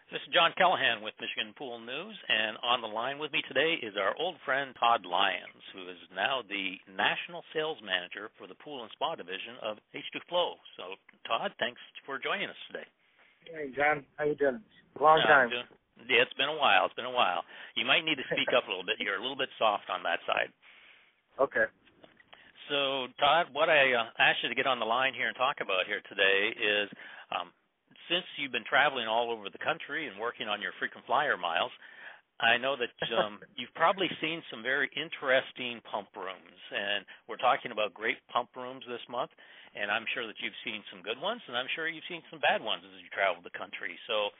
This is John Callahan with Michigan Pool News, and on the line with me today is our old friend Todd Lyons, who is now the National Sales Manager for the Pool and Spa Division of H2Flow. So, Todd, thanks for joining us today. Hey, John. How you doing? Long time. Yeah, it's been a while. You might need to speak up a little bit. You're a little bit soft on that side. Okay. So, Todd, what I asked you to get on the line here and talk about here today is since you've been traveling all over the country and working on your frequent flyer miles, I know that you've probably seen some very interesting pump rooms, and we're talking about great pump rooms this month, and I'm sure that you've seen some good ones, and I'm sure you've seen some bad ones as you travel the country. So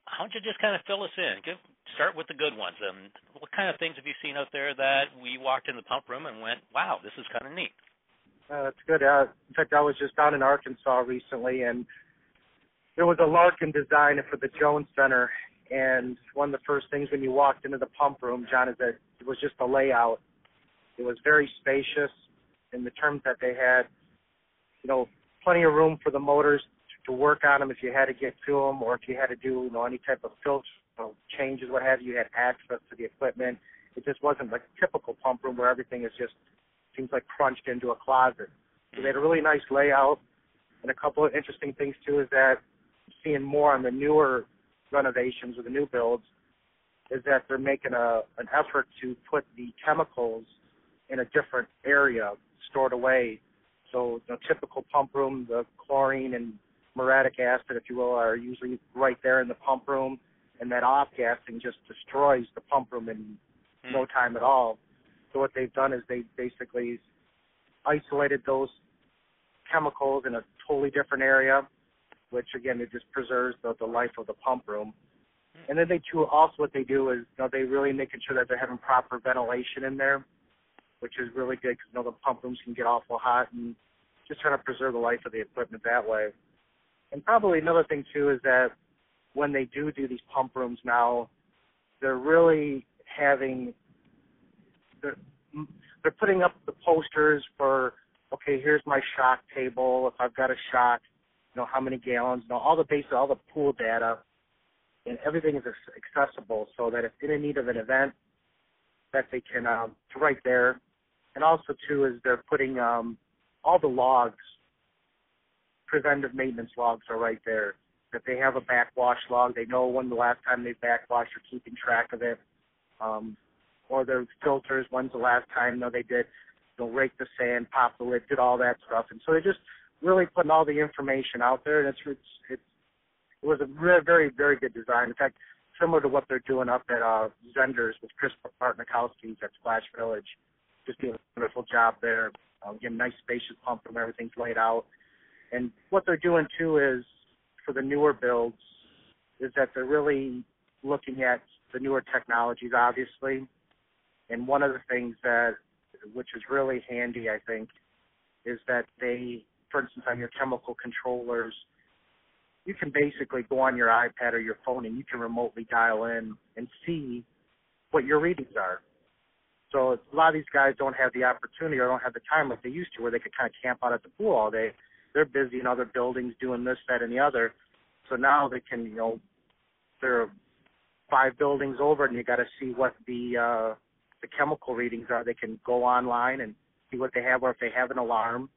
how don't you just kind of fill us in? Start with the good ones. What kind of things have you seen out there that we walked in the pump room and went, wow, this is kind of neat? That's good. In fact, I was just down in Arkansas recently, and there was a Larkin design for the Jones Center, and one of the first things when you walked into the pump room, John, is that it was just the layout. It was very spacious in the terms that they had, plenty of room for the motors to work on them if you had to get to them, or if you had to do, any type of filter changes, what have you. You had access to the equipment. It just wasn't like a typical pump room where everything is just seems like crunched into a closet. So they had a really nice layout, and a couple of interesting things too is that seeing more on the newer renovations or the new builds is that they're making an effort to put the chemicals in a different area stored away. So the typical pump room, the chlorine and muriatic acid, if you will, are usually right there in the pump room, and that off-gassing just destroys the pump room in no time at all. So what they've done is they basically isolated those chemicals in a totally different area, which, again, it just preserves the life of the pump room. And then what they do is, they really making sure that they're having proper ventilation in there, which is really good because, the pump rooms can get awful hot, and just trying to preserve the life of the equipment that way. And probably another thing, too, is that when they do these pump rooms now, they're really they're putting up the posters for, okay, here's my shock table. If I've got a shock, how many gallons, all the pool data, and everything is accessible so that if in need of an event, that they can, it's right there. And also, too, is they're putting all the logs, preventive maintenance logs are right there. That they have a backwash log, they know when the last time they backwashed, or keeping track of it. Or their filters, when's the last time they did, rake the sand, pop the lid, did all that stuff. And so they just really putting all the information out there, and it was a very, very good design. In fact, similar to what they're doing up at Zenders with Chris Bartnikowski's at Splash Village. Just doing a wonderful job there. Again, nice spacious pump room, everything's laid out. And what they're doing, too, is for the newer builds, is that they're really looking at the newer technologies, obviously. And one of the things which is really handy, I think, is that they, for instance, on your chemical controllers, you can basically go on your iPad or your phone and you can remotely dial in and see what your readings are. So a lot of these guys don't have the opportunity or don't have the time like they used to where they could kind of camp out at the pool all day. They're busy in other buildings doing this, that, and the other. So now they can, they're 5 buildings over and you got to see what the chemical readings are. They can go online and see what they have, or if they have an alarm,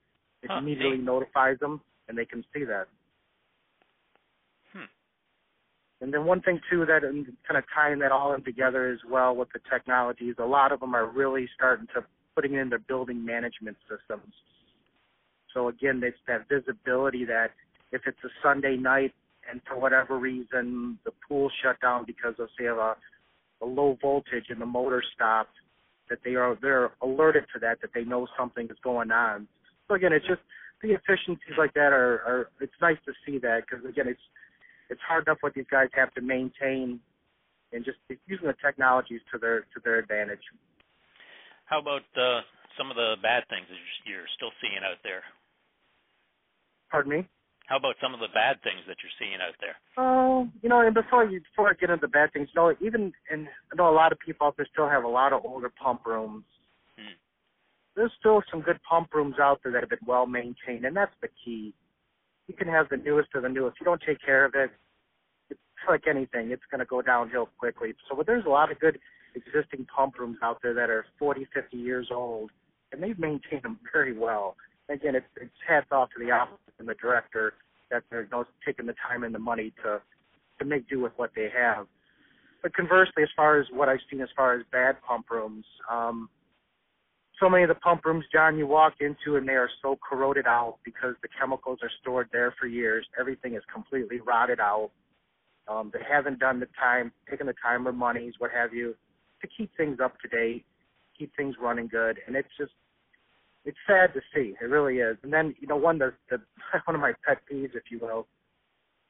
it immediately notifies them, and they can see that. And then one thing, too, that kind of tying that all in together as well with the technologies, a lot of them are really starting to putting in their building management systems. So, again, it's that visibility that if it's a Sunday night and for whatever reason the pool shut down because of, say, a low voltage and the motor stopped, that they're alerted to that they know something is going on. So again, it's just the efficiencies like that are it's nice to see that because again, it's hard enough what these guys have to maintain, and just using the technologies to their advantage. How about some of the bad things that you're still seeing out there? Pardon me? How about some of the bad things that you're seeing out there? Oh, and before I get into the bad things, I know a lot of people out there still have a lot of older pump rooms. There's still some good pump rooms out there that have been well maintained, and that's the key. You can have the newest of the new. If you don't take care of it, it's like anything, it's going to go downhill quickly. So but there's a lot of good existing pump rooms out there that are 40, 50 years old, and they've maintained them very well. Again, it's hats off to the office and the director that they're taking the time and the money to make do with what they have. But conversely, as far as what I've seen as far as bad pump rooms, so many of the pump rooms, John, you walk into and they are so corroded out because the chemicals are stored there for years. Everything is completely rotted out. They haven't taken the time or monies, what have you, to keep things up to date, keep things running good. And it's sad to see. It really is. And then, one of my pet peeves, if you will,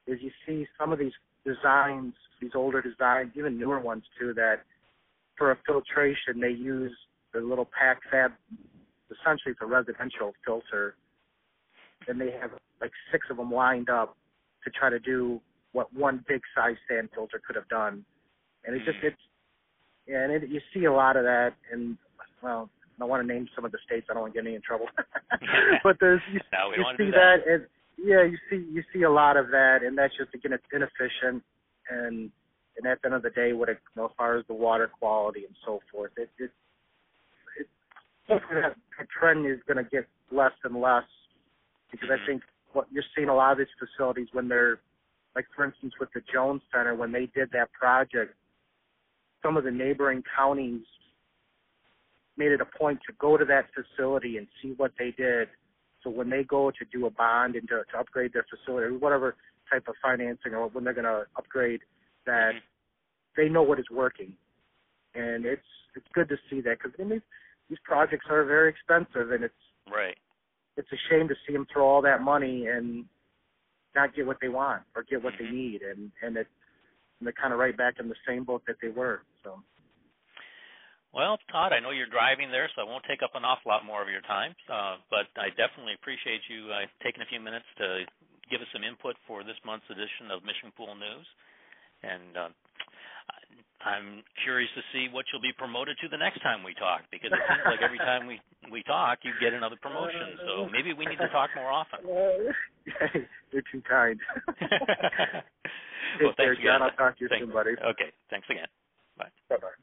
is you see some of these designs, these older designs, even newer ones too, that for a filtration they use the little pack fab, essentially it's a residential filter, and they have like 6 of them lined up to try to do what one big size sand filter could have done. And you see a lot of that, and well, I don't want to name some of the states. I don't want to get any in trouble. But you see that, and you see a lot of that, and that's just, again, it's inefficient, and at the end of the day, as far as the water quality and so forth, that trend is going to get less and less, because I think what you're seeing a lot of these facilities when they're, like for instance with the Jones Center, when they did that project, some of the neighboring counties made it a point to go to that facility and see what they did. So when they go to do a bond and to upgrade their facility, or whatever type of financing, or when they're going to upgrade that, they know what is working. And it's good to see that, because these projects are very expensive, and it's a shame to see them throw all that money and not get what they want or get what they need, and they're kind of right back in the same boat that they were. So. Well, Todd, I know you're driving there, so I won't take up an awful lot more of your time, but I definitely appreciate you taking a few minutes to give us some input for this month's edition of Mission Pool News. And I'm curious to see what you'll be promoted to the next time we talk, because it seems like every time we talk, you get another promotion. So maybe we need to talk more often. You're too kind. Well, thanks, John. I'll talk to you soon, buddy. Okay, thanks again. Bye. Bye-bye.